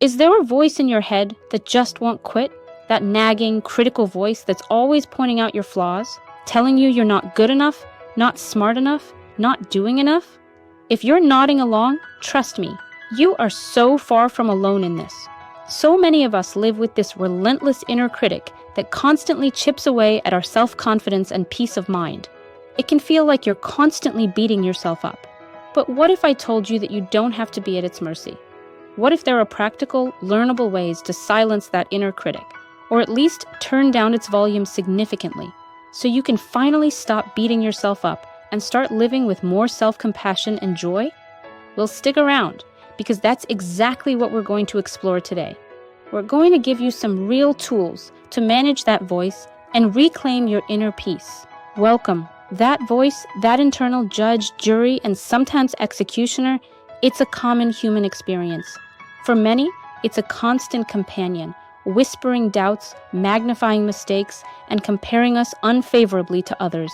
Is there a voice in your head that just won't quit? That nagging, critical voice that's always pointing out your flaws, telling you you're not good enough, not smart enough, not doing enough? If you're nodding along, trust me, you are so far from alone in this. So many of us live with this relentless inner critic that constantly chips away at our self-confidence and peace of mind. It can feel like you're constantly beating yourself up. But what if I told you that you don't have to be at its mercy? What if there are practical, learnable ways to silence that inner critic, or at least turn down its volume significantly, so you can finally stop beating yourself up and start living with more self-compassion and joy? Well, stick around, because that's exactly what we're going to explore today. We're going to give you some real tools to manage that voice and reclaim your inner peace. Welcome. That voice, that internal judge, jury, and sometimes executioner, it's a common human experience. For many, it's a constant companion, whispering doubts, magnifying mistakes, and comparing us unfavorably to others.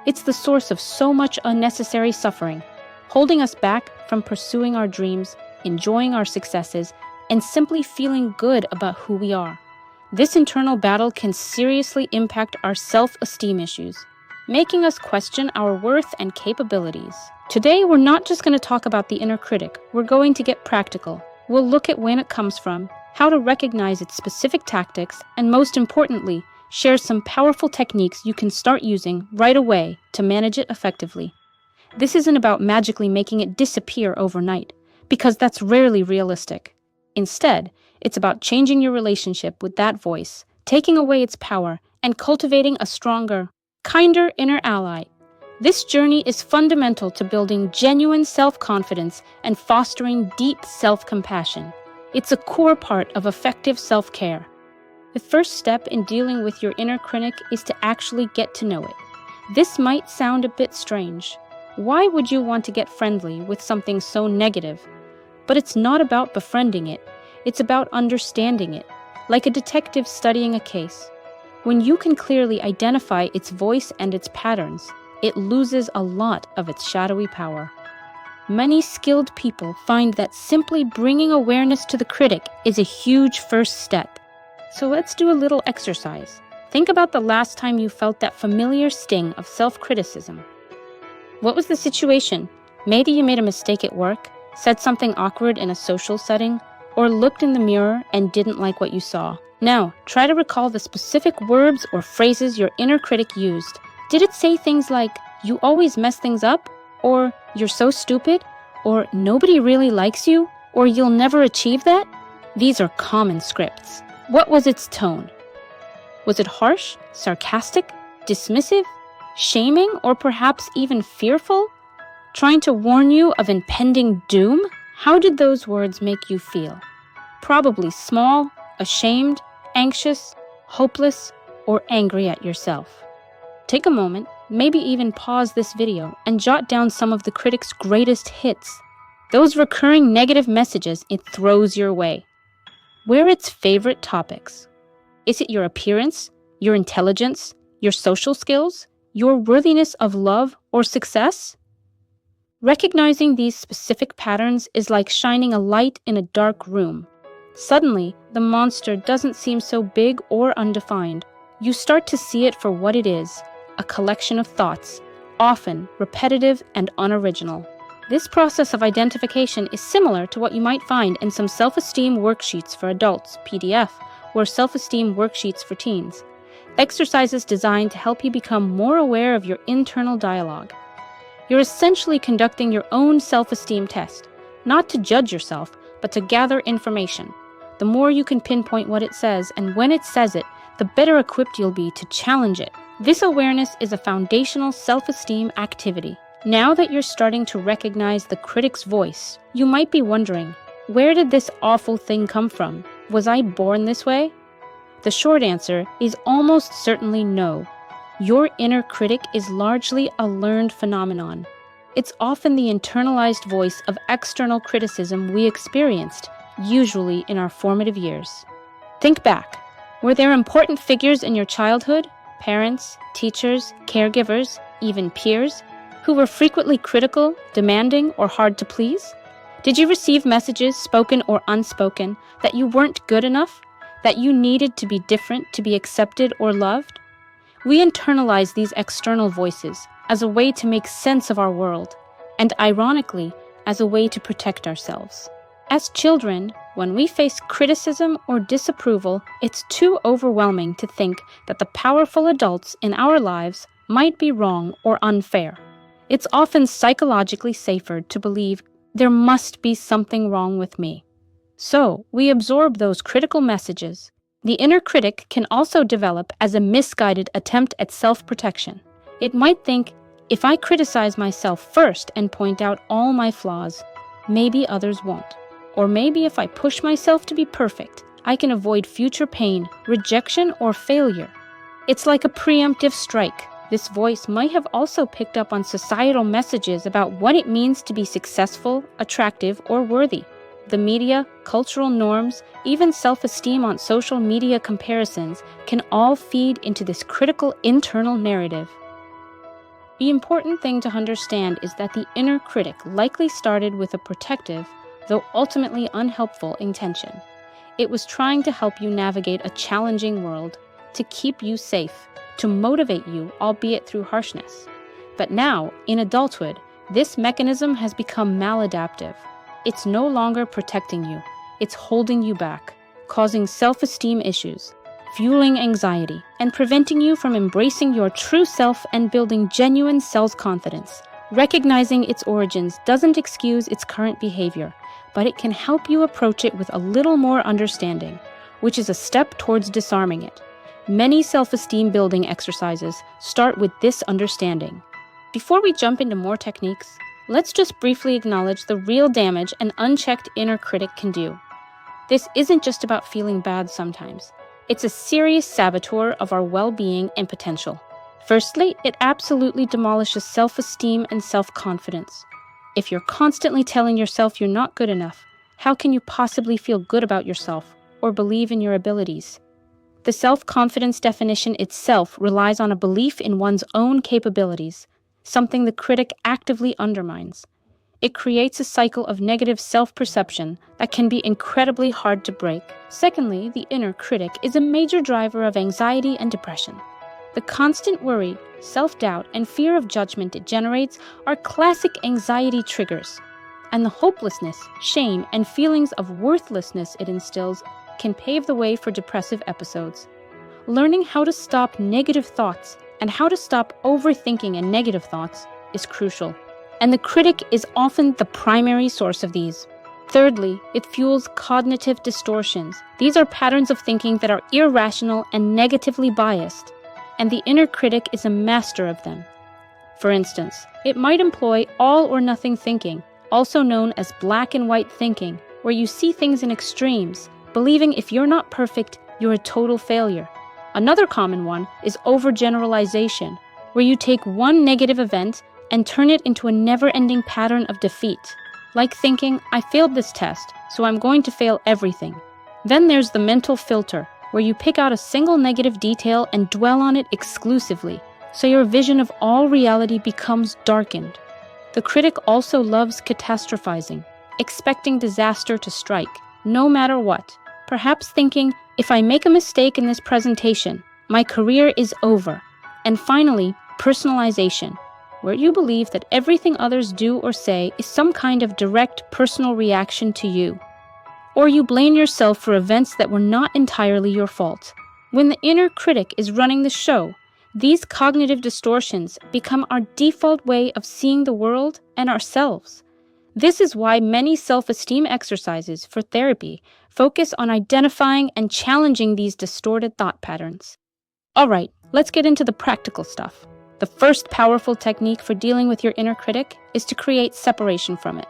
It's the source of so much unnecessary suffering, holding us back from pursuing our dreams, enjoying our successes, and simply feeling good about who we are. This internal battle can seriously impact our self-esteem issues, making us question our worth and capabilities. Today, we're not just going to talk about the inner critic. We're going to get practical. We'll look at when it comes from, how to recognize its specific tactics, and most importantly, share some powerful techniques you can start using right away to manage it effectively. This isn't about magically making it disappear overnight, because that's rarely realistic. Instead, it's about changing your relationship with that voice, taking away its power, and cultivating a stronger, kinder inner ally. This journey is fundamental to building genuine self-confidence and fostering deep self-compassion. It's a core part of effective self-care. The first step in dealing with your inner critic is to actually get to know it. This might sound a bit strange. Why would you want to get friendly with something so negative? But it's not about befriending it. It's about understanding it, like a detective studying a case. When you can clearly identify its voice and its patterns, it loses a lot of its shadowy power. Many skilled people find that simply bringing awareness to the critic is a huge first step. So let's do a little exercise. Think about the last time you felt that familiar sting of self-criticism. What was the situation? Maybe you made a mistake at work, said something awkward in a social setting, or looked in the mirror and didn't like what you saw. Now, try to recall the specific words or phrases your inner critic used. Did it say things like, "You always mess things up," or "You're so stupid," or "Nobody really likes you," or "You'll never achieve that"? These are common scripts. What was its tone? Was it harsh, sarcastic, dismissive, shaming, or perhaps even fearful? Trying to warn you of impending doom? How did those words make you feel? Probably small, ashamed, anxious, hopeless, or angry at yourself. Take a moment, maybe even pause this video, and jot down some of the critic's greatest hits. Those recurring negative messages it throws your way. Where are its favorite topics? Is it your appearance, your intelligence, your social skills, your worthiness of love or success? Recognizing these specific patterns is like shining a light in a dark room. Suddenly, the monster doesn't seem so big or undefined. You start to see it for what it is, a collection of thoughts, often repetitive and unoriginal. This process of identification is similar to what you might find in some self-esteem worksheets for adults, PDF, or self-esteem worksheets for teens. Exercises designed to help you become more aware of your internal dialogue. You're essentially conducting your own self-esteem test, not to judge yourself, but to gather information. The more you can pinpoint what it says and when it says it, the better equipped you'll be to challenge it. This awareness is a foundational self-esteem activity. Now that you're starting to recognize the critic's voice, you might be wondering, where did this awful thing come from? Was I born this way? The short answer is almost certainly no. Your inner critic is largely a learned phenomenon. It's often the internalized voice of external criticism we experienced, usually in our formative years. Think back. Were there important figures in your childhood, parents, teachers, caregivers, even peers, who were frequently critical, demanding, or hard to please? Did you receive messages, spoken or unspoken, that you weren't good enough, that you needed to be different to be accepted or loved? We internalize these external voices as a way to make sense of our world, and ironically, as a way to protect ourselves. As children, when we face criticism or disapproval, it's too overwhelming to think that the powerful adults in our lives might be wrong or unfair. It's often psychologically safer to believe there must be something wrong with me. So, we absorb those critical messages. The inner critic can also develop as a misguided attempt at self-protection. It might think, if I criticize myself first and point out all my flaws, maybe others won't. Or maybe if I push myself to be perfect, I can avoid future pain, rejection, or failure. It's like a preemptive strike. This voice might have also picked up on societal messages about what it means to be successful, attractive, or worthy. The media, cultural norms, even self-esteem on social media comparisons can all feed into this critical internal narrative. The important thing to understand is that the inner critic likely started with a protective, though ultimately unhelpful, intention. It was trying to help you navigate a challenging world, to keep you safe, to motivate you, albeit through harshness. But now, in adulthood, this mechanism has become maladaptive. It's no longer protecting you, it's holding you back, causing self-esteem issues, fueling anxiety, and preventing you from embracing your true self and building genuine self-confidence. Recognizing its origins doesn't excuse its current behavior, but it can help you approach it with a little more understanding, which is a step towards disarming it. Many self-esteem building exercises start with this understanding. Before we jump into more techniques, let's just briefly acknowledge the real damage an unchecked inner critic can do. This isn't just about feeling bad sometimes. It's a serious saboteur of our well-being and potential. Firstly, it absolutely demolishes self-esteem and self-confidence. If you're constantly telling yourself you're not good enough, how can you possibly feel good about yourself or believe in your abilities? The self-confidence definition itself relies on a belief in one's own capabilities, something the critic actively undermines. It creates a cycle of negative self-perception that can be incredibly hard to break. Secondly, the inner critic is a major driver of anxiety and depression. The constant worry, self-doubt, and fear of judgment it generates are classic anxiety triggers. And the hopelessness, shame, and feelings of worthlessness it instills can pave the way for depressive episodes. Learning how to stop negative thoughts and how to stop overthinking and negative thoughts is crucial. And the critic is often the primary source of these. Thirdly, it fuels cognitive distortions. These are patterns of thinking that are irrational and negatively biased, and the inner critic is a master of them. For instance, it might employ all or nothing thinking, also known as black and white thinking, where you see things in extremes, believing if you're not perfect, you're a total failure. Another common one is overgeneralization, where you take one negative event and turn it into a never-ending pattern of defeat. Like thinking, I failed this test, so I'm going to fail everything. Then there's the mental filter, where you pick out a single negative detail and dwell on it exclusively, so your vision of all reality becomes darkened. The critic also loves catastrophizing, expecting disaster to strike, no matter what. Perhaps thinking, if I make a mistake in this presentation, my career is over. And finally, personalization, where you believe that everything others do or say is some kind of direct personal reaction to you. Or you blame yourself for events that were not entirely your fault. When the inner critic is running the show, these cognitive distortions become our default way of seeing the world and ourselves. This is why many self-esteem exercises for therapy focus on identifying and challenging these distorted thought patterns. All right, let's get into the practical stuff. The first powerful technique for dealing with your inner critic is to create separation from it.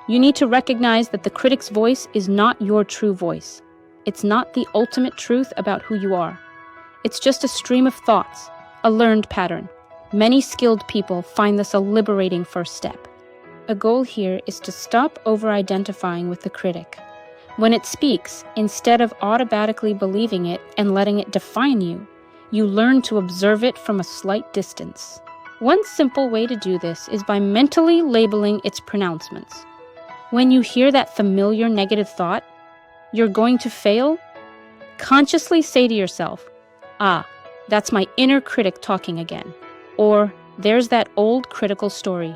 You need to recognize that the critic's voice is not your true voice. It's not the ultimate truth about who you are. It's just a stream of thoughts, a learned pattern. Many skilled people find this a liberating first step. A goal here is to stop over-identifying with the critic. When it speaks, instead of automatically believing it and letting it define you, you learn to observe it from a slight distance. One simple way to do this is by mentally labeling its pronouncements. When you hear that familiar negative thought, "You're going to fail," consciously say to yourself, "Ah, that's my inner critic talking again." Or, "There's that old critical story."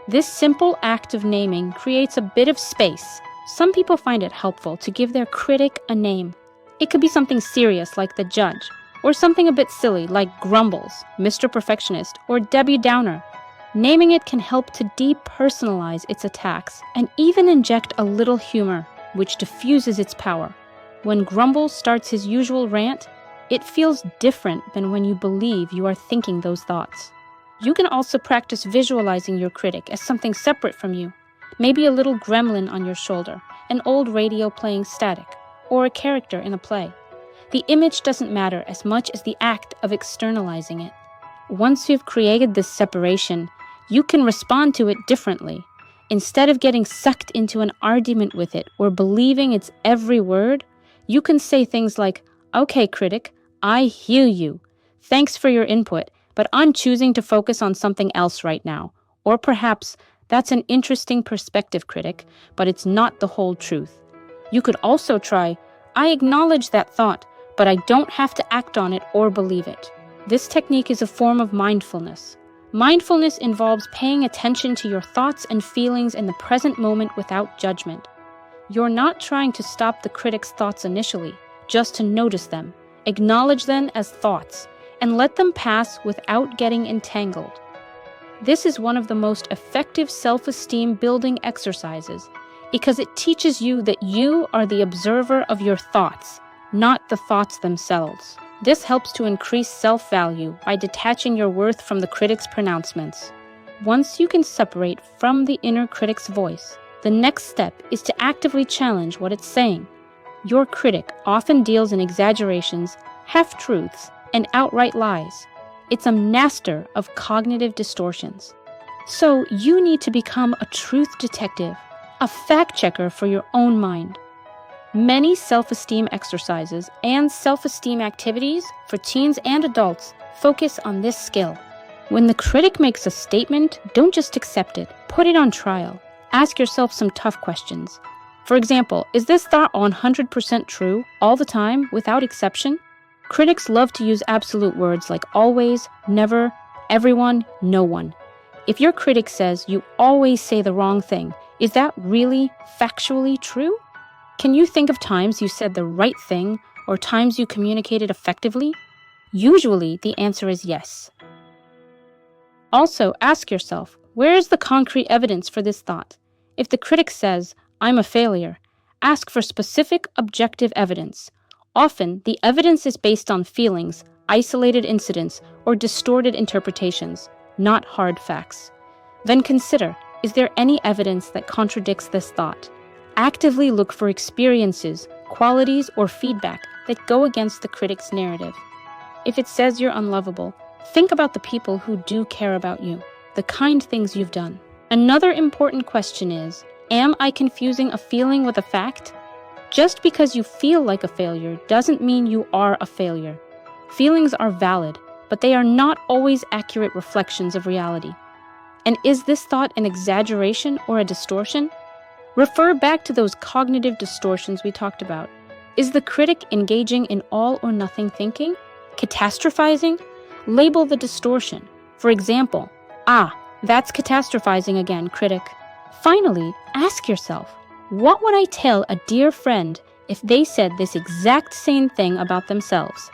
This simple act of naming creates a bit of space. Some people find it helpful to give their critic a name. It could be something serious like the judge, or something a bit silly like Grumbles, Mr. Perfectionist, or Debbie Downer. Naming it can help to depersonalize its attacks and even inject a little humor, which diffuses its power. When Grumbles starts his usual rant, it feels different than when you believe you are thinking those thoughts. You can also practice visualizing your critic as something separate from you. Maybe a little gremlin on your shoulder, an old radio playing static, or a character in a play. The image doesn't matter as much as the act of externalizing it. Once you've created this separation, you can respond to it differently. Instead of getting sucked into an argument with it or believing its every word, you can say things like, "Okay, critic, I hear you. Thanks for your input, but I'm choosing to focus on something else right now." Or perhaps, "That's an interesting perspective, critic, but it's not the whole truth." You could also try, "I acknowledge that thought, but I don't have to act on it or believe it." This technique is a form of mindfulness. Mindfulness involves paying attention to your thoughts and feelings in the present moment without judgment. You're not trying to stop the critic's thoughts initially, just to notice them, acknowledge them as thoughts, and let them pass without getting entangled. This is one of the most effective self-esteem building exercises because it teaches you that you are the observer of your thoughts, not the thoughts themselves. This helps to increase self-value by detaching your worth from the critic's pronouncements. Once you can separate from the inner critic's voice, the next step is to actively challenge what it's saying. Your critic often deals in exaggerations, half-truths, and outright lies. It's a master of cognitive distortions. So you need to become a truth detective, a fact checker for your own mind. Many self-esteem exercises and self-esteem activities for teens and adults focus on this skill. When the critic makes a statement, don't just accept it, put it on trial. Ask yourself some tough questions. For example, is this thought 100% true all the time without exception? Critics love to use absolute words like always, never, everyone, no one. If your critic says you always say the wrong thing, is that really factually true? Can you think of times you said the right thing or times you communicated effectively? Usually, the answer is yes. Also, ask yourself, where is the concrete evidence for this thought? If the critic says, "I'm a failure," ask for specific objective evidence. Often, the evidence is based on feelings, isolated incidents, or distorted interpretations, not hard facts. Then consider, is there any evidence that contradicts this thought? Actively look for experiences, qualities, or feedback that go against the critic's narrative. If it says you're unlovable, think about the people who do care about you, the kind things you've done. Another important question is, am I confusing a feeling with a fact? Just because you feel like a failure doesn't mean you are a failure. Feelings are valid, but they are not always accurate reflections of reality. And is this thought an exaggeration or a distortion? Refer back to those cognitive distortions we talked about. Is the critic engaging in all or nothing thinking? Catastrophizing? Label the distortion. For example, "Ah, that's catastrophizing again, critic." Finally, ask yourself, what would I tell a dear friend if they said this exact same thing about themselves?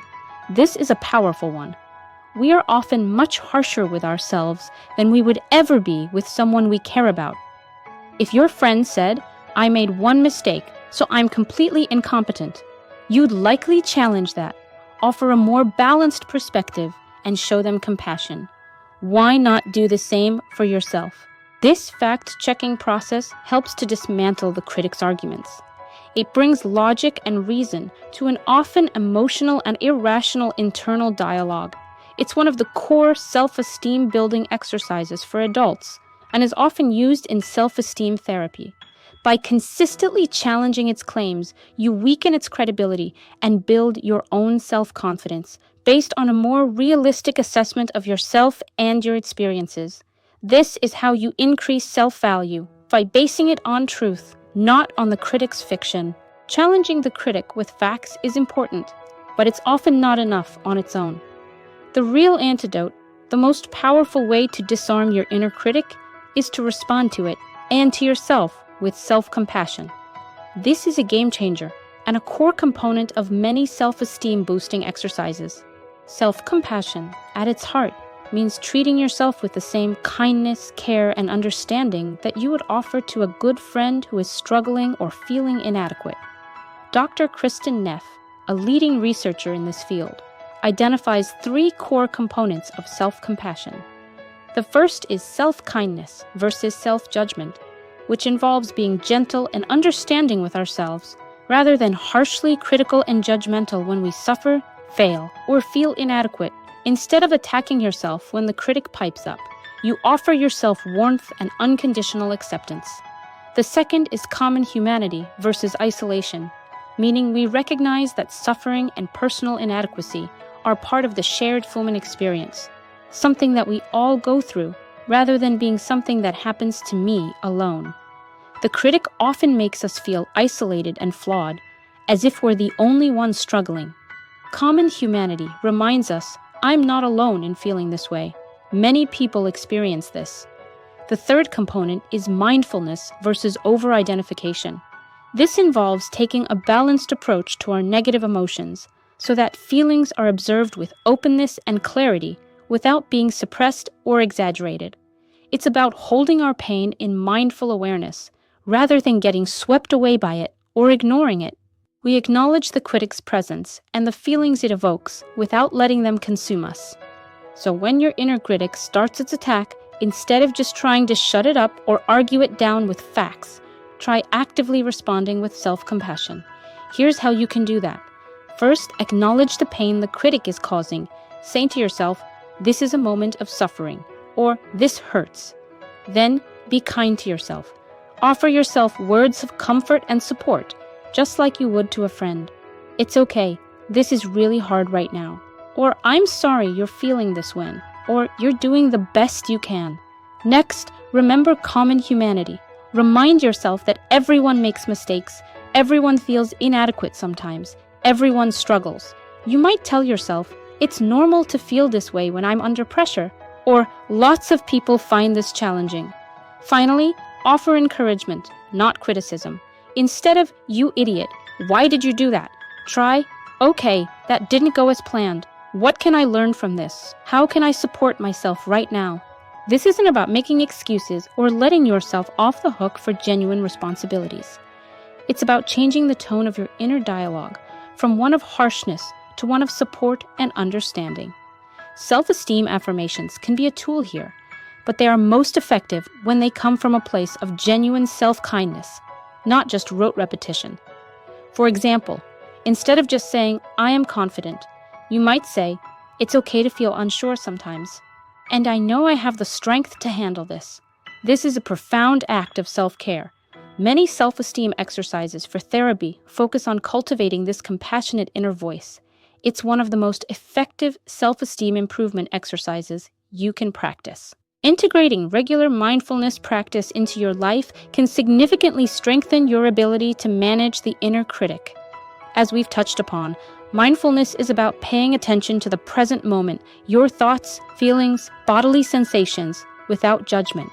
This is a powerful one. We are often much harsher with ourselves than we would ever be with someone we care about. If your friend said, "I made one mistake, so I'm completely incompetent," you'd likely challenge that, offer a more balanced perspective, and show them compassion. Why not do the same for yourself? This fact-checking process helps to dismantle the critic's arguments. It brings logic and reason to an often emotional and irrational internal dialogue. It's one of the core self-esteem building exercises for adults, and is often used in self-esteem therapy. By consistently challenging its claims, you weaken its credibility and build your own self-confidence based on a more realistic assessment of yourself and your experiences. This is how you increase self-value. by basing it on truth, not on the critic's fiction. Challenging the critic with facts is important, but it's often not enough on its own. The real antidote, the most powerful way to disarm your inner critic, is to respond to it and to yourself with self-compassion. This is a game changer and a core component of many self-esteem boosting exercises. Self-compassion, at its heart, means treating yourself with the same kindness, care, and understanding that you would offer to a good friend who is struggling or feeling inadequate. Dr. Kristin Neff, a leading researcher in this field, identifies 3 core components of self-compassion. The first is self-kindness versus self-judgment, which involves being gentle and understanding with ourselves, rather than harshly critical and judgmental when we suffer, fail, or feel inadequate. Instead of attacking yourself when the critic pipes up, you offer yourself warmth and unconditional acceptance. The second is common humanity versus isolation, meaning we recognize that suffering and personal inadequacy are part of the shared human experience, something that we all go through, rather than being something that happens to me alone. The critic often makes us feel isolated and flawed, as if we're the only ones struggling. Common humanity reminds us, I'm not alone in feeling this way. Many people experience this. The third component is mindfulness versus over-identification. This involves taking a balanced approach to our negative emotions, so that feelings are observed with openness and clarity without being suppressed or exaggerated. It's about holding our pain in mindful awareness, rather than getting swept away by it or ignoring it. We acknowledge the critic's presence and the feelings it evokes without letting them consume us. So when your inner critic starts its attack, instead of just trying to shut it up or argue it down with facts, try actively responding with self-compassion. Here's how you can do that. First, acknowledge the pain the critic is causing. Say to yourself, this is a moment of suffering, or this hurts. Then, be kind to yourself. Offer yourself words of comfort and support, just like you would to a friend. It's okay, this is really hard right now. Or I'm sorry you're feeling this way. Or you're doing the best you can. Next, remember common humanity. Remind yourself that everyone makes mistakes, everyone feels inadequate sometimes, everyone struggles. You might tell yourself, it's normal to feel this way when I'm under pressure, or lots of people find this challenging. Finally, offer encouragement, not criticism. Instead of, you idiot, why did you do that? Try, okay, that didn't go as planned. What can I learn from this? How can I support myself right now? This isn't about making excuses or letting yourself off the hook for genuine responsibilities. It's about changing the tone of your inner dialogue from one of harshness to one of support and understanding. Self-esteem affirmations can be a tool here, but they are most effective when they come from a place of genuine self-kindness, not just rote repetition. For example, instead of just saying, I am confident, you might say, it's okay to feel unsure sometimes, and I know I have the strength to handle this. This is a profound act of self-care. Many self-esteem exercises for therapy focus on cultivating this compassionate inner voice. It's one of the most effective self-esteem improvement exercises you can practice. Integrating regular mindfulness practice into your life can significantly strengthen your ability to manage the inner critic. As we've touched upon, mindfulness is about paying attention to the present moment, your thoughts, feelings, bodily sensations, without judgment.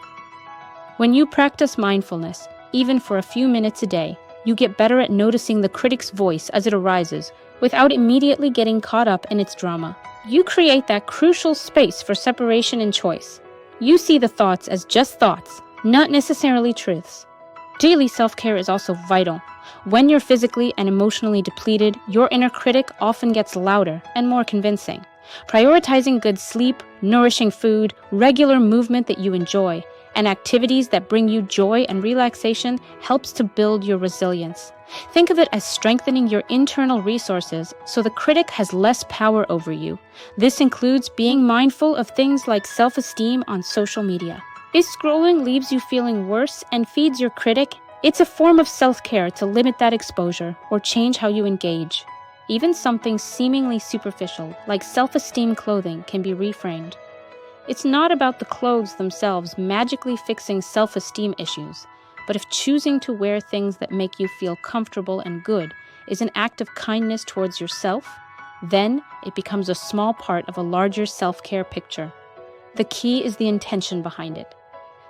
When you practice mindfulness, even for a few minutes a day, you get better at noticing the critic's voice as it arises, without immediately getting caught up in its drama. You create that crucial space for separation and choice. You see the thoughts as just thoughts, not necessarily truths. Daily self-care is also vital. When you're physically and emotionally depleted, your inner critic often gets louder and more convincing. Prioritizing good sleep, nourishing food, regular movement that you enjoy, and activities that bring you joy and relaxation helps to build your resilience. Think of it as strengthening your internal resources so the critic has less power over you. This includes being mindful of things like self-esteem on social media. If scrolling leaves you feeling worse and feeds your critic, it's a form of self-care to limit that exposure or change how you engage. Even something seemingly superficial, like self-esteem clothing, can be reframed. It's not about the clothes themselves magically fixing self-esteem issues, But if choosing to wear things that make you feel comfortable and good is an act of kindness towards yourself, then it becomes a small part of a larger self-care picture. The key is the intention behind it.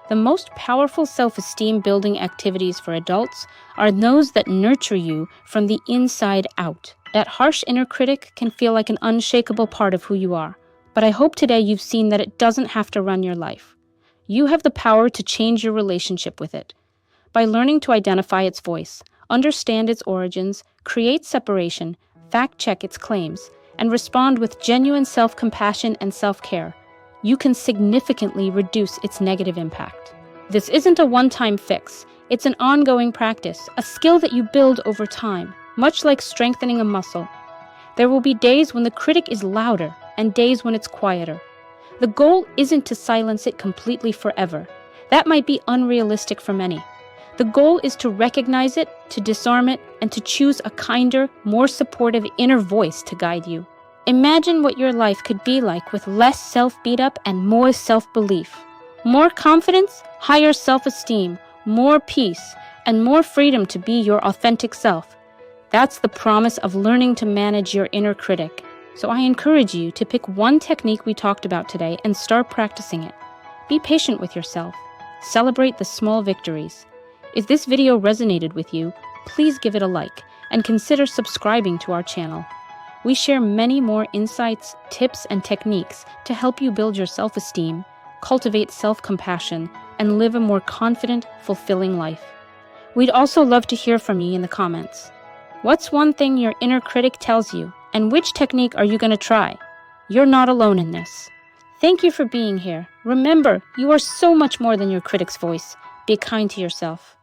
The most powerful self-esteem building activities for adults are those that nurture you from the inside out. That harsh inner critic can feel like an unshakable part of who you are, but I hope today you've seen that it doesn't have to run your life. You have the power to change your relationship with it. By learning to identify its voice, understand its origins, create separation, fact-check its claims, and respond with genuine self-compassion and self-care, you can significantly reduce its negative impact. This isn't a one-time fix. It's an ongoing practice, a skill that you build over time, much like strengthening a muscle. There will be days when the critic is louder and days when it's quieter. The goal isn't to silence it completely forever. That might be unrealistic for many. The goal is to recognize it, to disarm it, and to choose a kinder, more supportive inner voice to guide you. Imagine what your life could be like with less self-beat-up and more self-belief. More confidence, higher self-esteem, more peace, and more freedom to be your authentic self. That's the promise of learning to manage your inner critic. So I encourage you to pick one technique we talked about today and start practicing it. Be patient with yourself. Celebrate the small victories. If this video resonated with you, please give it a like and consider subscribing to our channel. We share many more insights, tips, and techniques to help you build your self-esteem, cultivate self-compassion, and live a more confident, fulfilling life. We'd also love to hear from you in the comments. What's one thing your inner critic tells you, and which technique are you going to try? You're not alone in this. Thank you for being here. Remember, you are so much more than your critic's voice. Be kind to yourself.